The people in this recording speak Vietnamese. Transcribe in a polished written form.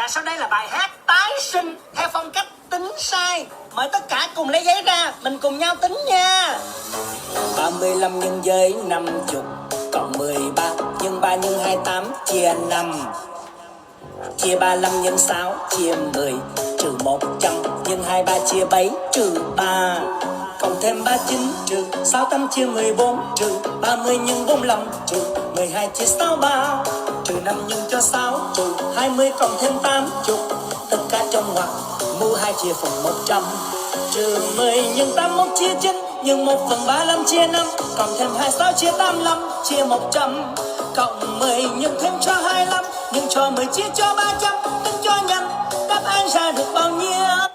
Và sau đây là bài hát tái sinh theo phong cách tính sai. Mời tất cả cùng lấy giấy ra, mình cùng nhau tính nha. 35 nhân với 50, cộng 13 nhân 3 nhân 28 chia 5. Chia 35 nhân 6 chia 10, trừ 100 nhân 23 chia 7 trừ 3. Cộng thêm 39 trừ 68 chia 14 trừ 30 nhân 45 trừ 12 chia 63. Trừ 5 nhân cho 6 trừ 20 cộng thêm 80. Tất cả trong ngoặc mũ 2 chia phần 100. Trừ 10 nhân 81 chia 9 nhân 1/35 chia 5. Cộng thêm 26 chia 85 chia 100. Cộng 10 nhân thêm cho 25 nhân cho 10 chia cho 300. Tính cho nhanh đáp án ra được bao nhiêu?